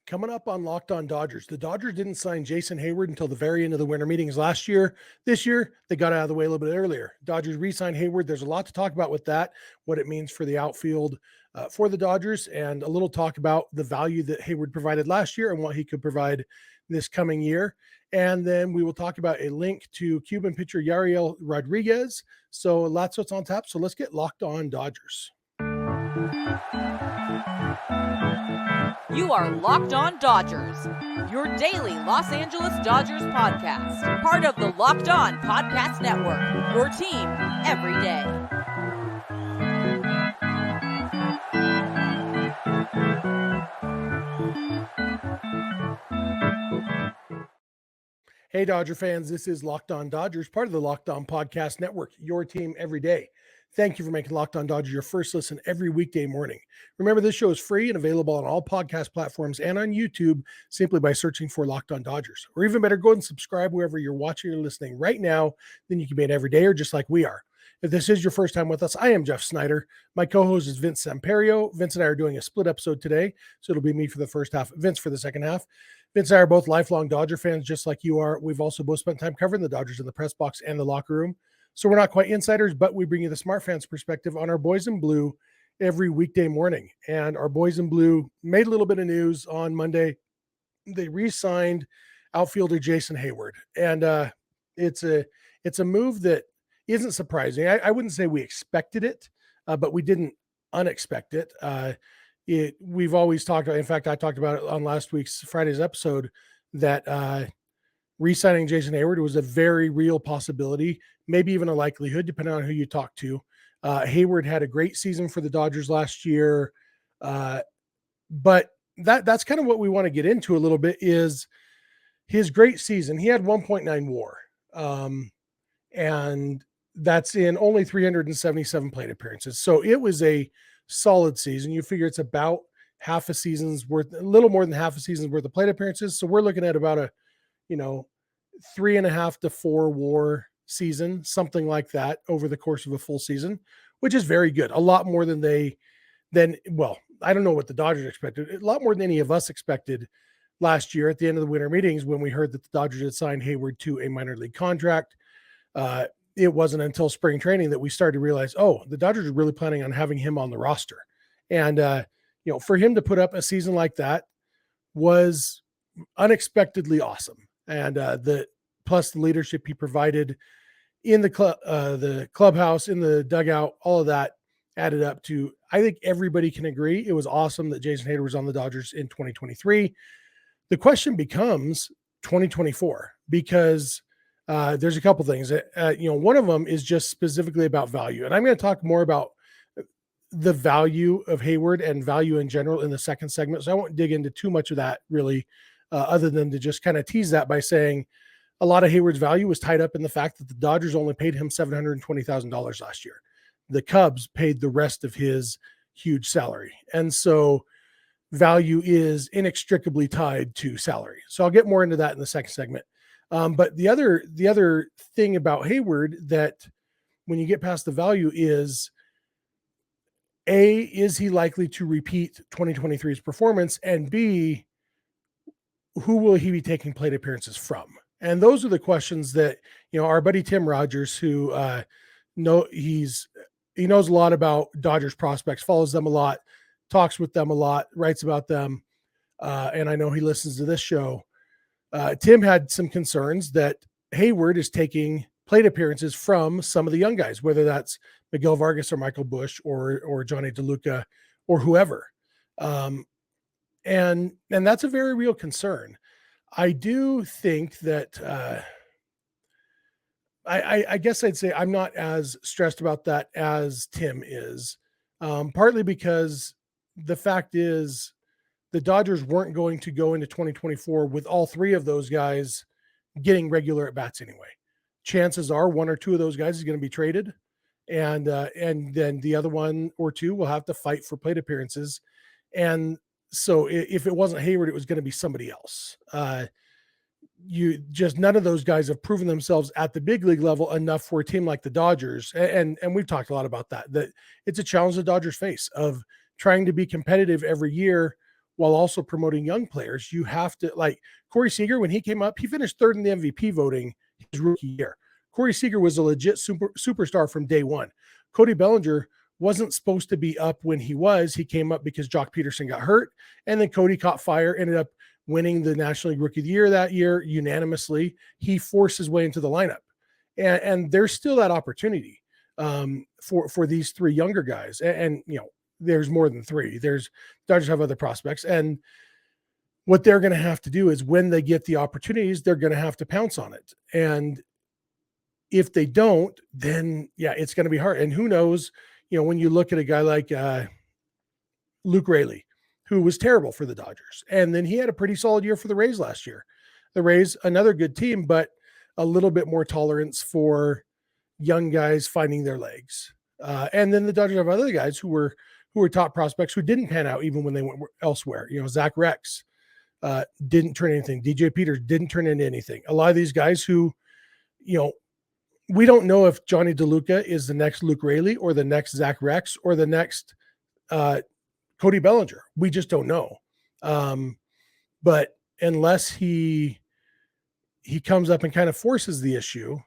Coming up on Locked On Dodgers, the Dodgers didn't sign Jason Heyward until the very end of the winter meetings last year. This year, they got out of the way a little bit earlier. Dodgers re-signed Heyward. There's a lot to talk about with that, what it means for the outfield for the Dodgers, and a little talk about the value that Heyward provided last year and what he could provide this coming year. And then we will talk about a link to Cuban pitcher Yariel Rodriguez. So that's what's on tap. So let's get Locked On Dodgers. You are Locked On Dodgers, your daily Los Angeles Dodgers podcast. Part of the Locked On Podcast Network, your team every day. Hey, Dodger fans, this is Locked On Dodgers, part of the Locked On Podcast Network, your team every day. Thank you for making Locked On Dodgers your first listen every weekday morning. Remember, this show is free and available on all podcast platforms and on YouTube simply by searching for Locked On Dodgers. Or even better, go ahead and subscribe wherever you're watching or listening right now. Then you can be it every day or just like we are. If this is your first time with us, I am Jeff Snider. My co-host is Vince Samperio. Vince and I are doing a split episode today, so it'll be me for the first half, Vince for the second half. Vince and I are both lifelong Dodger fans, just like you are. We've also both spent time covering the Dodgers in the press box and the locker room. So we're not quite insiders, but we bring you the smart fans perspective on our boys in blue every weekday morning. And our boys in blue made a little bit of news on Monday. They re-signed outfielder Jason Heyward. And it's a move that isn't surprising. I wouldn't say we expected it, but we didn't unexpect it. We've always talked about, in fact, I talked about it on last week's Friday's episode, that re-signing Jason Heyward was a very real possibility, maybe even a likelihood, depending on who you talk to. Heyward had a great season for the Dodgers last year, but that's kind of what we want to get into a little bit is his great season. He had 1.9 WAR, and that's in only 377 plate appearances. So it was a solid season. You figure it's about half a season's worth, a little more than half a season's worth of plate appearances. So we're looking at about a 3.5 to 4 WAR season, something like that over the course of a full season, which is very good. A lot more than I don't know what the Dodgers expected. A lot more than any of us expected last year at the end of the winter meetings when we heard that the Dodgers had signed Heyward to a minor league contract. It wasn't until spring training that we started to realize, the Dodgers are really planning on having him on the roster. And, for him to put up a season like that was unexpectedly awesome. And plus the leadership he provided in the clubhouse, in the dugout, all of that added up to, I think everybody can agree, it was awesome that Jason Heyward was on the Dodgers in 2023. The question becomes 2024, because there's a couple things. One of them is just specifically about value. And I'm going to talk more about the value of Heyward and value in general in the second segment. So I won't dig into too much of that really, other than to just kind of tease that by saying a lot of Heyward's value was tied up in the fact that the Dodgers only paid him $720,000 last year. The Cubs paid the rest of his huge salary. And so value is inextricably tied to salary. So I'll get more into that in the second segment. But the other thing about Heyward that when you get past the value is, A, is he likely to repeat 2023's performance? And B, who will he be taking plate appearances from? And those are the questions that, our buddy Tim Rogers, who he knows a lot about Dodgers prospects, follows them a lot, talks with them a lot, writes about them. And I know he listens to this show. Tim had some concerns that Heyward is taking plate appearances from some of the young guys, whether that's Miguel Vargas or Michael Busch or Johnny DeLuca or whoever. And that's a very real concern. I do think that I guess I'd say I'm not as stressed about that as Tim is, partly because the fact is the Dodgers weren't going to go into 2024 with all three of those guys getting regular at bats anyway. Chances are one or two of those guys is going to be traded, and then the other one or two will have to fight for plate appearances. And so if it wasn't Heyward, it was going to be somebody else. None of those guys have proven themselves at the big league level enough for a team like the Dodgers. And we've talked a lot about that it's a challenge the Dodgers face of trying to be competitive every year while also promoting young players. You have to, like Corey Seager, when he came up, he finished third in the MVP voting his rookie year. Corey Seager was a legit superstar from day one. Cody Bellinger wasn't supposed to be up when he was. He came up because Jock Peterson got hurt, and then Cody caught fire, ended up winning the National League Rookie of the Year that year unanimously. He forced his way into the lineup, and there's still that opportunity for these three younger guys. And there's more than three. Dodgers have other prospects, and what they're going to have to do is when they get the opportunities, they're going to have to pounce on it. And if they don't, then it's going to be hard. And who knows, when you look at a guy like Luke Raley, who was terrible for the Dodgers, and then he had a pretty solid year for the Rays last year. The Rays, another good team, but a little bit more tolerance for young guys finding their legs. And then the Dodgers have other guys who were top prospects who didn't pan out even when they went elsewhere. Zach Rex didn't turn anything. DJ Peters didn't turn into anything. A lot of these guys who, we don't know if Johnny DeLuca is the next Luke Raley or the next Zach Rex or the next Cody Bellinger. We just don't know. But unless he comes up and kind of forces the issue,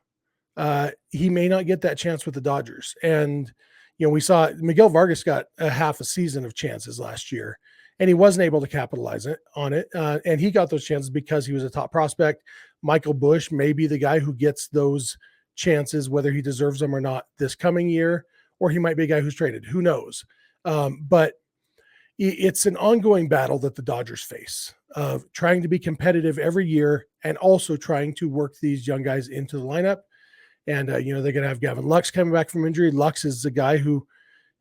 he may not get that chance with the Dodgers. And, we saw Miguel Vargas got a half a season of chances last year, and he wasn't able to capitalize on it. And he got those chances because he was a top prospect. Michael Busch may be the guy who gets those chances, whether he deserves them or not this coming year, or he might be a guy who's traded. Who knows? But it's an ongoing battle that the Dodgers face of trying to be competitive every year and also trying to work these young guys into the lineup. And, they're going to have Gavin Lux coming back from injury. Lux is the guy who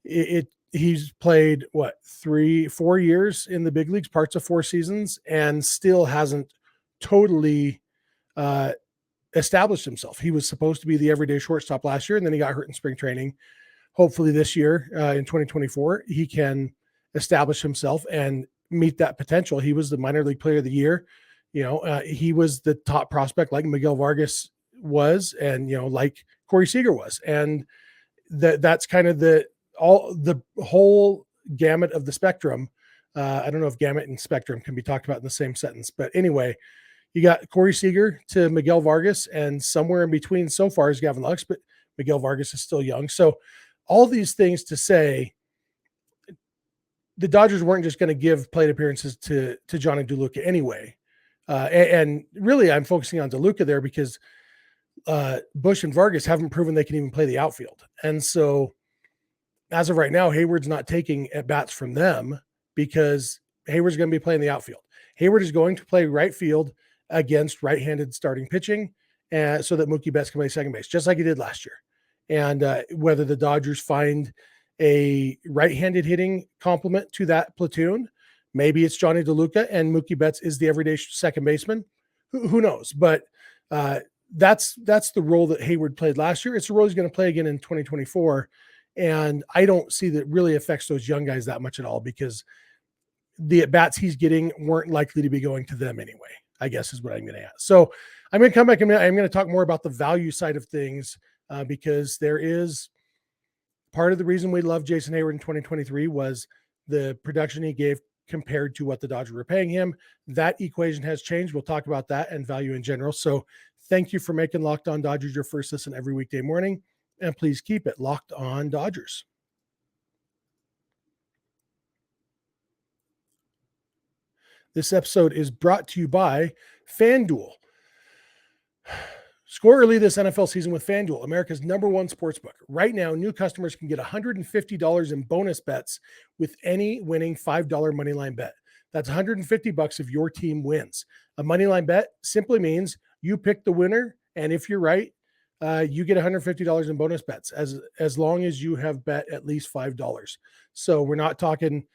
he's played 3-4 years in the big leagues, parts of 4 seasons, and still hasn't totally established himself. He was supposed to be the everyday shortstop last year, and then he got hurt in spring training. Hopefully this year in 2024, he can establish himself and meet that potential. He was the minor league player of the year. He was the top prospect like Miguel Vargas was, and like Corey Seager was, and that's kind of the whole gamut of the spectrum. I don't know if gamut and spectrum can be talked about in the same sentence, but anyway, you got Corey Seager to Miguel Vargas, and somewhere in between so far is Gavin Lux, but Miguel Vargas is still young. So all these things to say, the Dodgers weren't just going to give plate appearances to Johnny DeLuca anyway. And really I'm focusing on DeLuca there because Busch and Vargas haven't proven they can even play the outfield. And so as of right now, Heyward's not taking at bats from them because Heyward's going to be playing the outfield. Heyward is going to play right field against right-handed starting pitching so that Mookie Betts can play second base, just like he did last year. And whether the Dodgers find a right-handed hitting complement to that platoon, maybe it's Johnny DeLuca and Mookie Betts is the everyday second baseman. Who knows? But that's the role that Heyward played last year. It's the role he's going to play again in 2024. And I don't see that really affects those young guys that much at all because the at-bats he's getting weren't likely to be going to them anyway, I guess is what I'm going to add. So I'm going to come back and I'm going to talk more about the value side of things because there is part of the reason we love Jason Heyward in 2023 was the production he gave compared to what the Dodgers were paying him. That equation has changed. We'll talk about that and value in general. So thank you for making Locked On Dodgers your first listen every weekday morning. And please keep it Locked On Dodgers. This episode is brought to you by FanDuel. Score early this NFL season with FanDuel, America's #1 sportsbook. Right now, new customers can get $150 in bonus bets with any winning $5 moneyline bet. That's $150 if your team wins. A moneyline bet simply means you pick the winner, and if you're right, you get $150 in bonus bets as long as you have bet at least $5. So we're not talking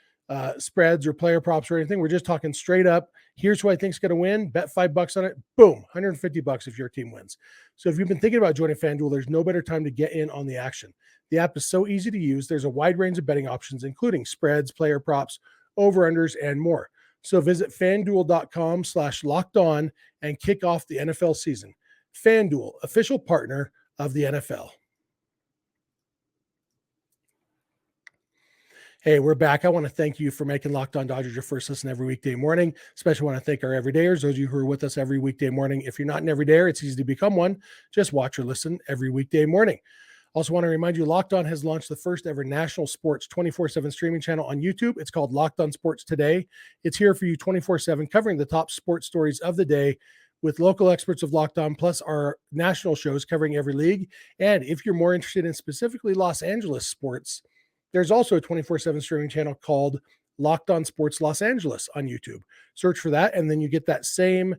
spreads or player props or anything. We're just talking straight up. Here's who I think is going to win. Bet $5 on it. Boom, $150 if your team wins. So if you've been thinking about joining FanDuel, there's no better time to get in on the action. The app is so easy to use. There's a wide range of betting options, including spreads, player props, over-unders, and more. So visit FanDuel.com/lockedon and kick off the NFL season. FanDuel, official partner of the NFL. Hey, we're back. I want to thank you for making Locked On Dodgers your first listen every weekday morning. Especially want to thank our everydayers, those of you who are with us every weekday morning. If you're not an everydayer, it's easy to become one. Just watch or listen every weekday morning. Also want to remind you, Locked On has launched the first ever national sports 24/7 streaming channel on YouTube. It's called Locked On Sports Today. It's here for you 24/7, covering the top sports stories of the day with local experts of Locked On, plus our national shows covering every league. And if you're more interested in specifically Los Angeles sports, there's also a 24/7 streaming channel called Locked On Sports Los Angeles on YouTube. Search for that, and then you get that same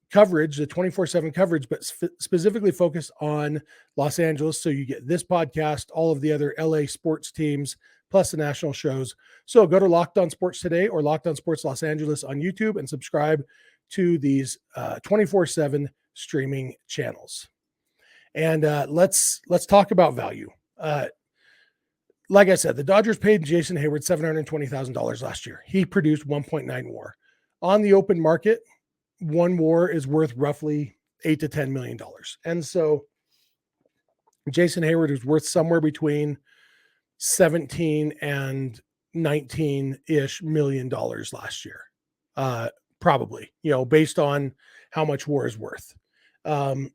coverage, the 24/7 coverage, but specifically focused on Los Angeles. So you get this podcast, all of the other LA sports teams, plus the national shows. So go to Locked On Sports Today or Locked On Sports Los Angeles on YouTube and subscribe to these 24/7 streaming channels. And let's talk about value. Like I said, the Dodgers paid Jason Heyward $720,000 last year. He produced 1.9 WAR. On the open market, one WAR is worth roughly $8 to $10 million. And so Jason Heyward is worth somewhere between 17 and 19-ish million dollars last year. Probably, based on how much WAR is worth. And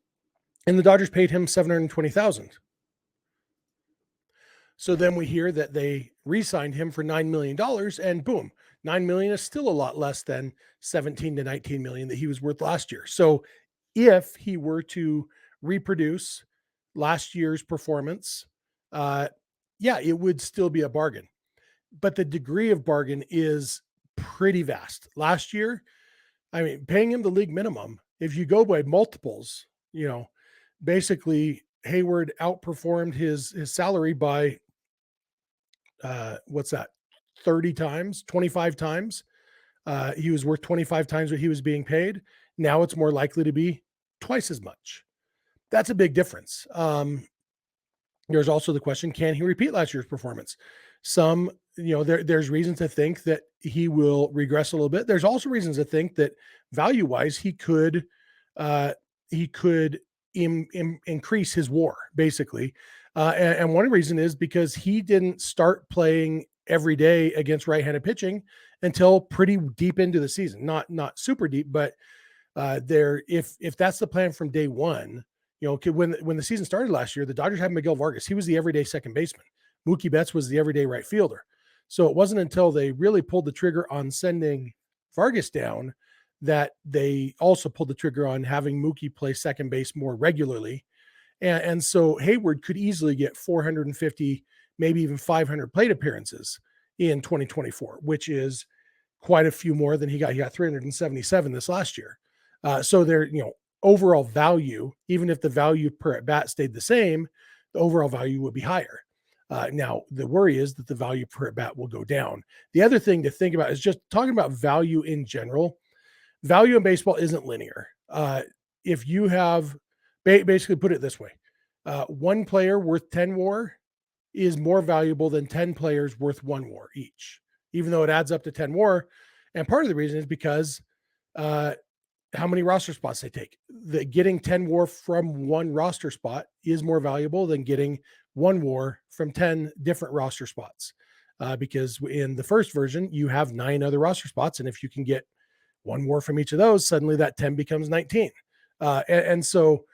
the Dodgers paid him $720,000. So then we hear that they re-signed him for $9 million, and boom, $9 million is still a lot less than 17 to 19 million that he was worth last year. So if he were to reproduce last year's performance, it would still be a bargain. But the degree of bargain is pretty vast. Last year, paying him the league minimum, if you go by multiples, basically Heyward outperformed his salary by 30 times, 25 times. He was worth 25 times what he was being paid. Now it's more likely to be twice as much. That's a big difference. There's also the question, can he repeat last year's performance? There's reason to think that he will regress a little bit. There's also reasons to think that value-wise, he could increase his WAR, basically. And one reason is because he didn't start playing every day against right-handed pitching until pretty deep into the season. Not super deep, but if that's the plan from day one, when the season started last year, the Dodgers had Miguel Vargas. He was the everyday second baseman. Mookie Betts was the everyday right fielder. So it wasn't until they really pulled the trigger on sending Vargas down that they also pulled the trigger on having Mookie play second base more regularly. And so Heyward could easily get 450, maybe even 500 plate appearances in 2024, which is quite a few more than he got. He got 377 this last year. So there, overall value, even if the value per at bat stayed the same, the overall value would be higher. Now, the worry is that the value per at bat will go down. The other thing to think about is just talking about value in general. Value in baseball isn't linear. If you have, basically put it this way, one player worth 10 WAR is more valuable than 10 players worth 1 WAR each, even though it adds up to 10 WAR. And part of the reason is because how many roster spots they take. Getting 10 WAR from one roster spot is more valuable than getting 1 WAR from 10 different roster spots. Because in the first version, you have 9 other roster spots. And if you can get 1 WAR from each of those, suddenly that 10 becomes 19. And so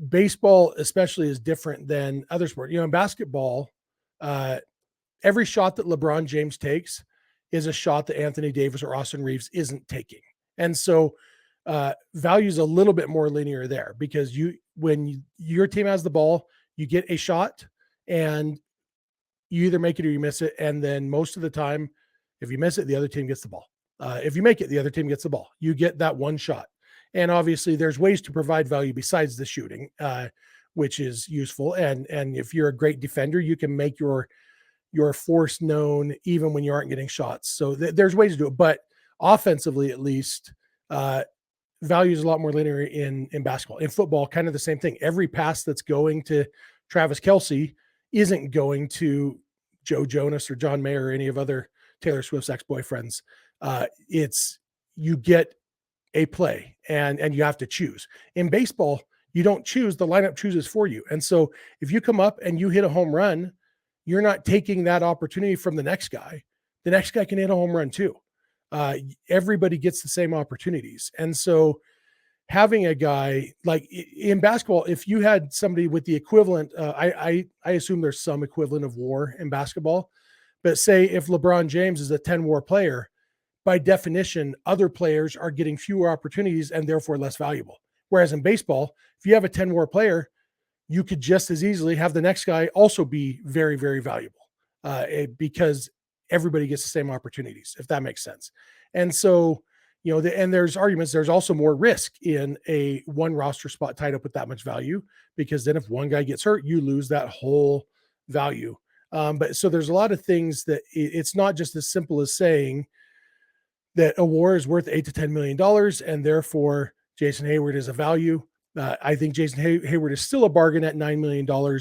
baseball especially is different than other sports. In basketball, every shot that LeBron James takes is a shot that Anthony Davis or Austin Reeves isn't taking. And so value is a little bit more linear there, because when your team has the ball, you get a shot and you either make it or you miss it. And then most of the time, if you miss it, the other team gets the ball. If you make it, the other team gets the ball. You get that one shot. And obviously there's ways to provide value besides the shooting, which is useful. And if you're a great defender, you can make your force known even when you aren't getting shots. So there's ways to do it, but offensively, at least, value is a lot more linear in basketball. In football, kind of the same thing. Every pass that's going to Travis Kelce isn't going to Joe Jonas or John Mayer or any of other Taylor Swift's ex-boyfriends. You get a play and you have to choose. In baseball, you don't choose, the lineup chooses for you. And so if you come up and you hit a home run, you're not taking that opportunity from the next guy. The next guy can hit a home run too. Everybody gets the same opportunities. And so having a guy like in basketball, if you had somebody with the equivalent, I assume there's some equivalent of WAR in basketball, but say if LeBron James is a 10 WAR player, by definition, other players are getting fewer opportunities and therefore less valuable. Whereas in baseball, if you have a 10 WAR player, you could just as easily have the next guy also be very, very valuable because everybody gets the same opportunities, if that makes sense. And so, and there's arguments, there's also more risk in a one roster spot tied up with that much value, because then if one guy gets hurt, you lose that whole value. But so there's a lot of things that it's not just as simple as saying that a WAR is worth $8 to $10 million and therefore Jason Heyward is a value. I think Jason Heyward is still a bargain at $9 million,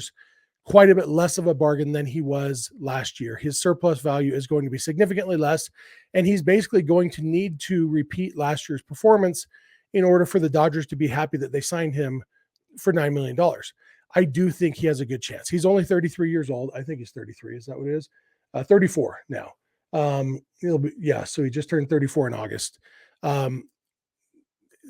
quite a bit less of a bargain than he was last year. His surplus value is going to be significantly less, and he's basically going to need to repeat last year's performance in order for the Dodgers to be happy that they signed him for $9 million. I do think he has a good chance. He's only 33 years old. I think he's 33. Is that what it is? 34 now. So he just turned 34 in August.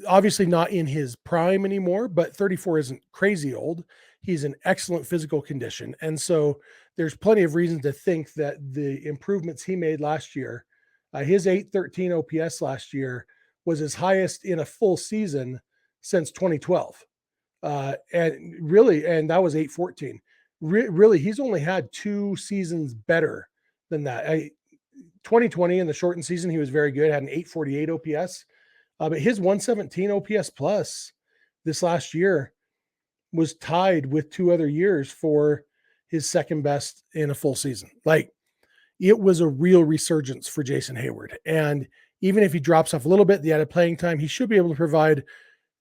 Obviously not in his prime anymore, but 34 isn't crazy old. He's in excellent physical condition. And so there's plenty of reason to think that the improvements he made last year, his 813 OPS last year was his highest in a full season since 2012. And that was 814. Really, he's only had 2 seasons better than that. 2020 in the shortened season, he was very good, had an 848 OPS. But his 117 OPS plus this last year was tied with 2 other years for his second best in a full season. Like, it was a real resurgence for Jason Heyward. And even if he drops off a little bit, the added playing time, he should be able to provide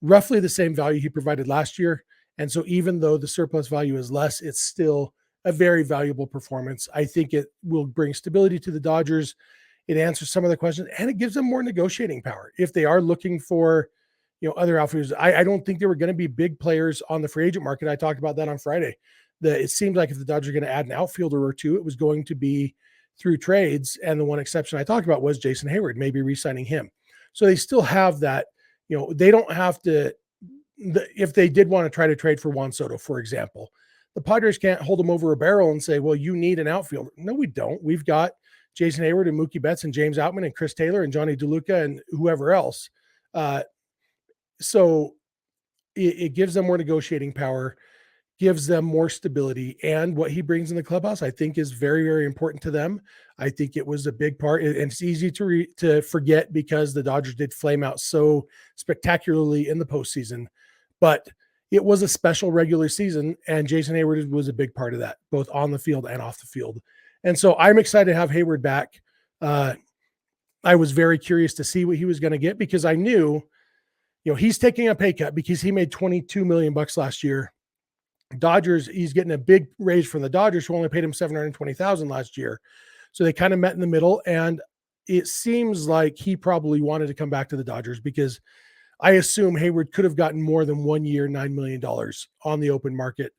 roughly the same value he provided last year. And so even though the surplus value is less, it's still a very valuable performance. I think it will bring stability to the Dodgers. It answers some of the questions, and it gives them more negotiating power. If they are looking for, other outfielders, I don't think there were going to be big players on the free agent market. I talked about that on Friday. It seemed like if the Dodgers are going to add an outfielder or two, it was going to be through trades. And the one exception I talked about was Jason Heyward, maybe re-signing him. So they still have that, they don't have to, if they did want to try to trade for Juan Soto, for example, the Padres can't hold them over a barrel and say, well, you need an outfielder. No, we don't. We've got Jason Heyward and Mookie Betts and James Outman and Chris Taylor and Johnny DeLuca and whoever else. So it gives them more negotiating power, gives them more stability. And what he brings in the clubhouse, I think, is very, very important to them. I think it was a big part, and it's easy to forget because the Dodgers did flame out so spectacularly in the postseason, but it was a special regular season, and Jason Heyward was a big part of that, both on the field and off the field. And so I'm excited to have Heyward back. I was very curious to see what he was going to get, because I knew, he's taking a pay cut because he made $22 million last year. Dodgers, he's getting a big raise from the Dodgers, who only paid him $720,000 last year. So they kind of met in the middle, and it seems like he probably wanted to come back to the Dodgers, because I assume Heyward could have gotten more than 1 year, $9 million on the open market,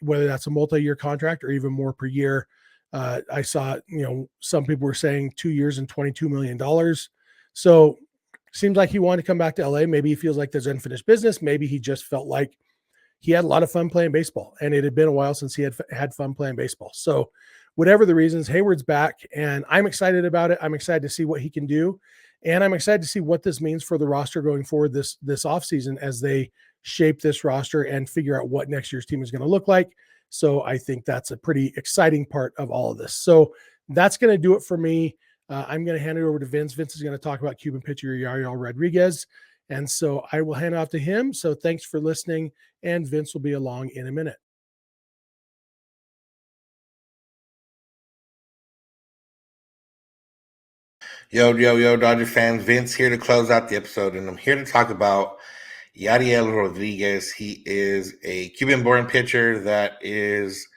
whether that's a multi-year contract or even more per year. I saw, some people were saying 2 years and $22 million. So seems like he wanted to come back to LA. Maybe he feels like there's unfinished business. Maybe he just felt like he had a lot of fun playing baseball, and it had been a while since he had fun playing baseball. So whatever the reasons, Heyward's back, and I'm excited about it. I'm excited to see what he can do. And I'm excited to see what this means for the roster going forward this offseason as they shape this roster and figure out what next year's team is going to look like. So I think that's a pretty exciting part of all of this. So that's going to do it for me. I'm going to hand it over to Vince. Vince is going to talk about Cuban pitcher Yariel Rodriguez. And so I will hand it off to him. So thanks for listening. And Vince will be along in a minute. Yo, Dodger fans. Vince here to close out the episode. And I'm here to talk about Yariel Rodriguez. He is a Cuban-born pitcher that is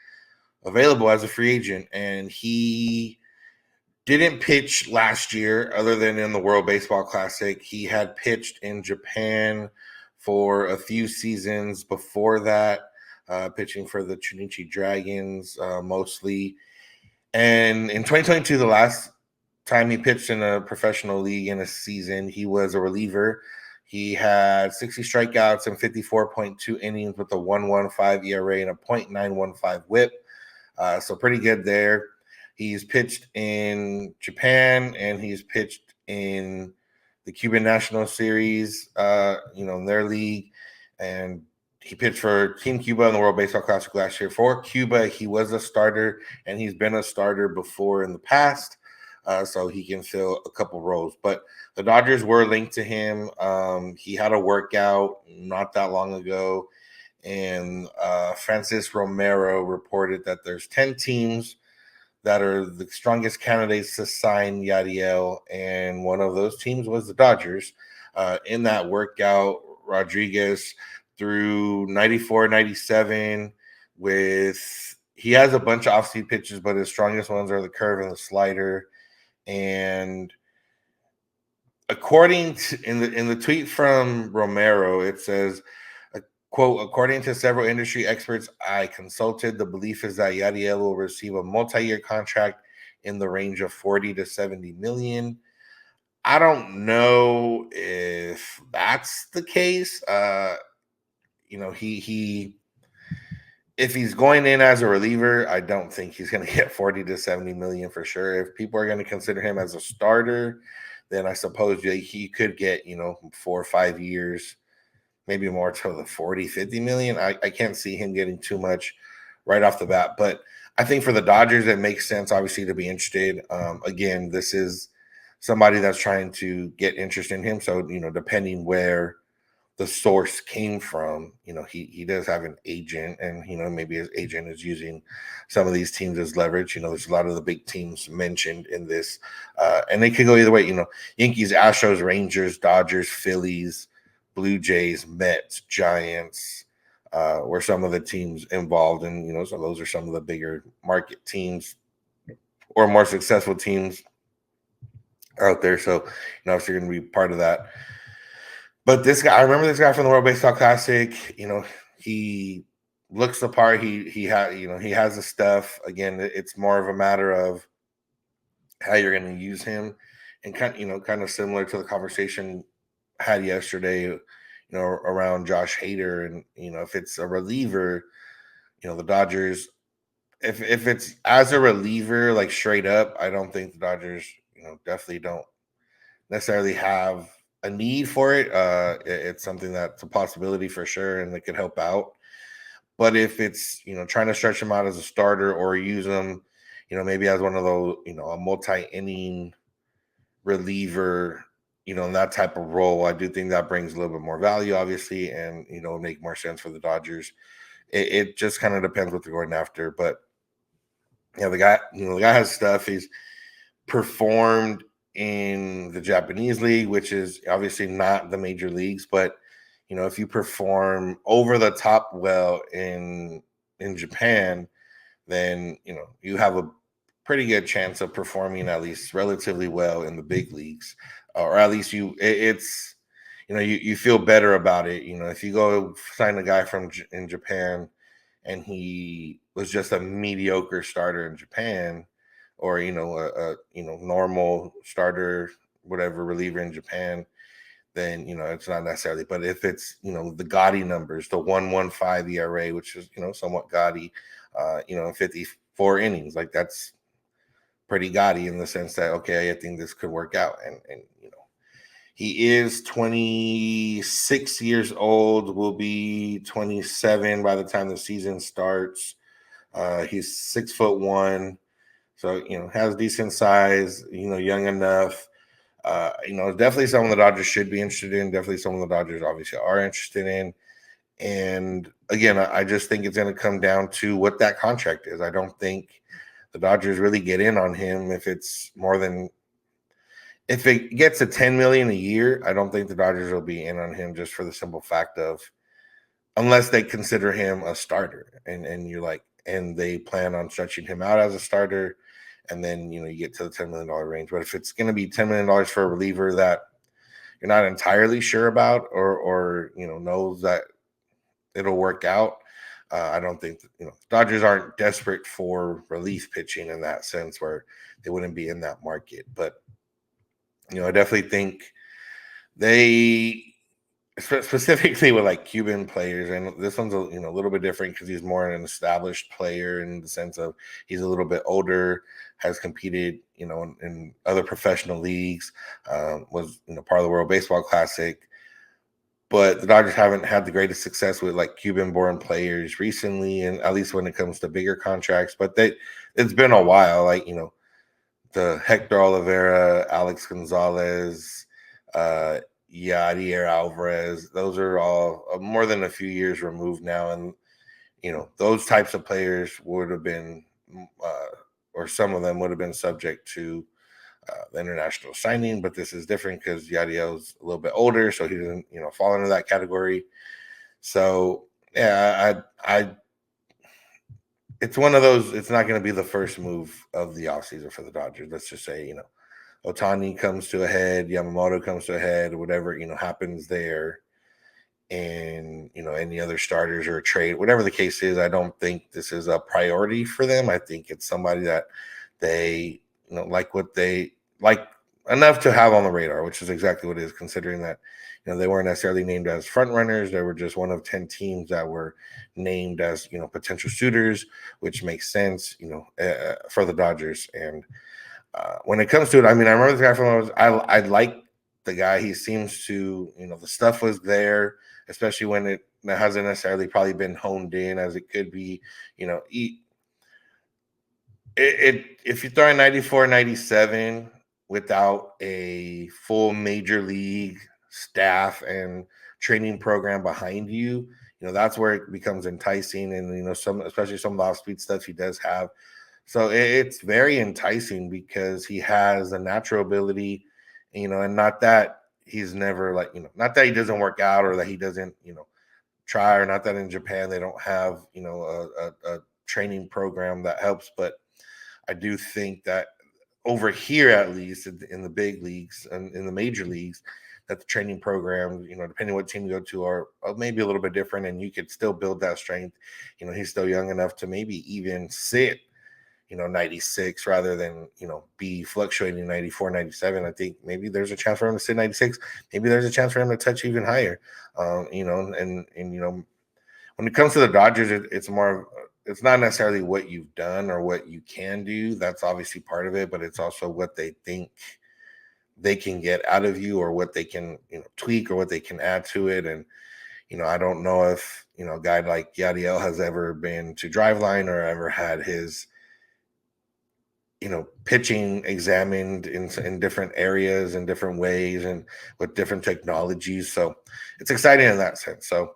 available as a free agent. And he didn't pitch last year other than in the World Baseball Classic. He had pitched in Japan for a few seasons before that. pitching for the Chunichi Dragons mostly. And in 2022, the last time he pitched in a professional league in a season, he was a reliever. He had 60 strikeouts and 54.2 innings with a 1.15 ERA and a .915 WHIP. So pretty good there. He's pitched in Japan and he's pitched in the Cuban National Series, in their league. And he pitched for Team Cuba in the World Baseball Classic last year. For Cuba, he was a starter, and he's been a starter before in the past, so he can fill a couple roles. But the Dodgers were linked to him. He had a workout not that long ago, and Francis Romero reported that there's 10 teams that are the strongest candidates to sign Yariel, and one of those teams was the Dodgers. In that workout, Rodriguez through 94, 97 he has a bunch of off-speed pitches, but his strongest ones are the curve and the slider. And according to in the tweet from Romero, it says, quote, according to several industry experts I consulted, the belief is that Yariel will receive a multi-year contract in the range of 40 to 70 million. I don't know if that's the case. If he's going in as a reliever, I don't think he's going to get 40 to 70 million for sure. If people are going to consider him as a starter, then I suppose he could get, 4 or 5 years, maybe more to the 40, 50 million. I can't see him getting too much right off the bat. But I think for the Dodgers, it makes sense, obviously, to be interested. Again, this is somebody that's trying to get interest in him. So, depending where the source came from, he does have an agent, and, maybe his agent is using some of these teams as leverage. There's a lot of the big teams mentioned in this, and they could go either way. Yankees, Astros, Rangers, Dodgers, Phillies, Blue Jays, Mets, Giants, were some of the teams involved. And, so those are some of the bigger market teams or more successful teams out there. So, if you're going to be part of that. But this guy, I remember this guy from the World Baseball Classic. He looks the part. He has the stuff. Again, it's more of a matter of how you're going to use him, and kind of similar to the conversation I had yesterday, around Josh Hader. And if it's a reliever, the Dodgers, if it's as a reliever, like straight up, I don't think the Dodgers, definitely don't necessarily have a need for it. It's something that's a possibility for sure, and it could help out. But if it's, trying to stretch him out as a starter or use him, maybe as one of those, a multi-inning reliever, in that type of role, I do think that brings a little bit more value, obviously, and, make more sense for the Dodgers. It just kind of depends what they're going after. But, the guy has stuff. He's performed in the Japanese league, which is obviously not the major leagues, but if you perform over the top well in Japan, then you have a pretty good chance of performing at least relatively well in the big leagues, or at least you feel better about it. If you go sign a guy in Japan and he was just a mediocre starter in Japan, or a normal starter, whatever, reliever in Japan, then it's not necessarily. But if it's the gaudy numbers, the 1.15 ERA, which is somewhat gaudy, 54 innings, like that's pretty gaudy in the sense that, okay, I think this could work out. And he is 26 years old, will be 27 by the time the season starts. He's 6'1". So, has decent size, young enough. Definitely someone the Dodgers should be interested in. Definitely someone the Dodgers obviously are interested in. And again, I just think it's going to come down to what that contract is. I don't think the Dodgers really get in on him if it's if it gets to $10 million a year. I don't think the Dodgers will be in on him, just for the simple fact of, unless they consider him a starter and you're like, and they plan on stretching him out as a starter, and then you get to the $10 million range. But if it's going to be $10 million for a reliever that you're not entirely sure about, or knows that it'll work out, I don't think Dodgers aren't desperate for relief pitching in that sense, where they wouldn't be in that market. But I definitely think they, specifically with like Cuban players, and this one's a little bit different because he's more an established player in the sense of he's a little bit older, has competed in other professional leagues, was part of the World Baseball Classic. But the Dodgers haven't had the greatest success with like Cuban-born players recently, and at least when it comes to bigger contracts. But it's been a while, like the Hector Oliveira, Alex Gonzalez, Yadier Alvarez. Those are all more than a few years removed now, and those types of players would have been, or some of them would have been subject to the international signing. But this is different because Yadiel's a little bit older, so he doesn't fall into that category. So yeah, I it's one of those. It's not going to be the first move of the offseason for the Dodgers. Let's just say Otani comes to a head, Yamamoto comes to a head, whatever happens there, and any other starters or a trade, whatever the case is. I don't think this is a priority for them. I think it's somebody that they like what they like enough to have on the radar, which is exactly what it is, considering that they weren't necessarily named as front runners. They were just one of 10 teams that were named as potential suitors, which makes sense for the Dodgers. And when it comes to it, I mean, I remember the guy from I like the guy. He seems to the stuff was there, especially when it hasn't necessarily probably been honed in as it could be. If you throw in 94, 97 without a full major league staff and training program behind you, that's where it becomes enticing. And especially some of the off-speed stuff he does have. So it's very enticing because he has a natural ability, and not that he's never not that he doesn't work out or that he doesn't try, or not that in Japan they don't have a training program that helps. But I do think that over here, at least in the big leagues and in the major leagues, that the training programs, depending on what team you go to, are maybe a little bit different, and you could still build that strength. He's still young enough to maybe even sit 96 rather than be fluctuating 94, 97. I think maybe there's a chance for him to sit 96. Maybe there's a chance for him to touch even higher. And when it comes to the Dodgers, it's not necessarily what you've done or what you can do. That's obviously part of it, but it's also what they think they can get out of you, or what they can tweak, or what they can add to it. And I don't know if a guy like Yadiel has ever been to Driveline or ever had his pitching examined in different areas in different ways and with different technologies. So it's exciting in that sense. So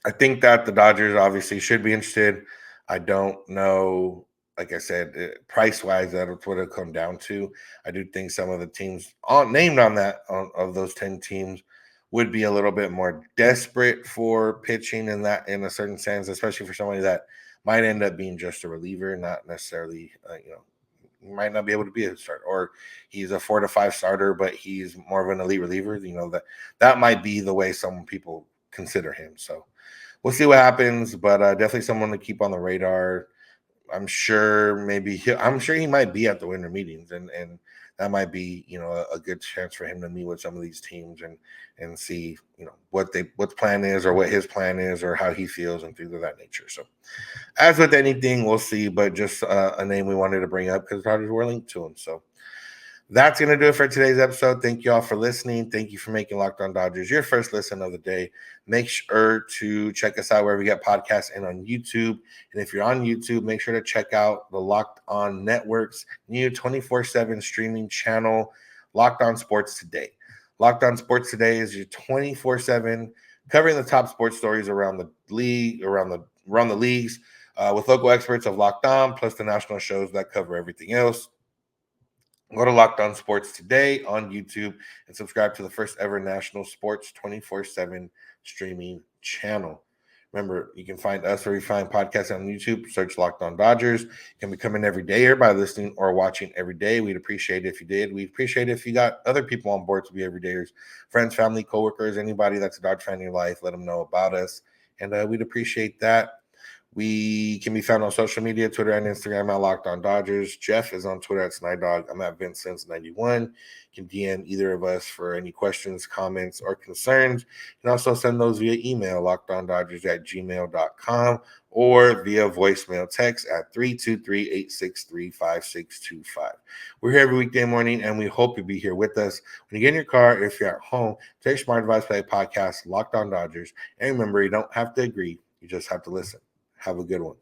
I think that the Dodgers obviously should be interested. I don't know, like I said, price-wise, that's what it'll come down to. I do think some of the teams named on that, of those 10 teams, would be a little bit more desperate for pitching in a certain sense, especially for somebody that might end up being just a reliever, not necessarily, might not be able to be a starter, or he's a 4 to 5 starter, but he's more of an elite reliever. That might be the way some people consider him. So we'll see what happens, but definitely someone to keep on the radar. I'm sure he might be at the winter meetings, and that might be a good chance for him to meet with some of these teams and see what the plan is, or what his plan is, or how he feels, and things of that nature. So as with anything, we'll see, but just a name we wanted to bring up because Dodgers were linked to him. So that's going to do it for today's episode. Thank you all for listening. Thank you for making Locked On Dodgers your first listen of the day. Make sure to check us out wherever you get podcasts and on YouTube. And if you're on YouTube, make sure to check out the Locked On Network's new 24/7 streaming channel, Locked On Sports Today. Locked On Sports Today is your 24/7 covering the top sports stories around the league, around the leagues, with local experts of Locked On, plus the national shows that cover everything else. Go to Locked On Sports Today on YouTube and subscribe to the first ever national sports 24/7 streaming channel. Remember, you can find us where you find podcasts on YouTube. Search Locked On Dodgers. You can become an everydayer by listening or watching every day. We'd appreciate it if you did. We'd appreciate it if you got other people on board to be everydayers, friends, family, coworkers, anybody that's a Dodger fan in your life. Let them know about us. and we'd appreciate that. We can be found on social media, Twitter and Instagram at Locked On Dodgers. Jeff is on Twitter at Snydog. I'm at VinceSense91. You can DM either of us for any questions, comments, or concerns. You can also send those via email, lockedondodgers@gmail.com, or via voicemail text at 323-863-5625. We're here every weekday morning, and we hope you'll be here with us. When you get in your car, if you're at home, take Smart Advice Play podcast, Locked On Dodgers. And remember, you don't have to agree. You just have to listen. Have a good one.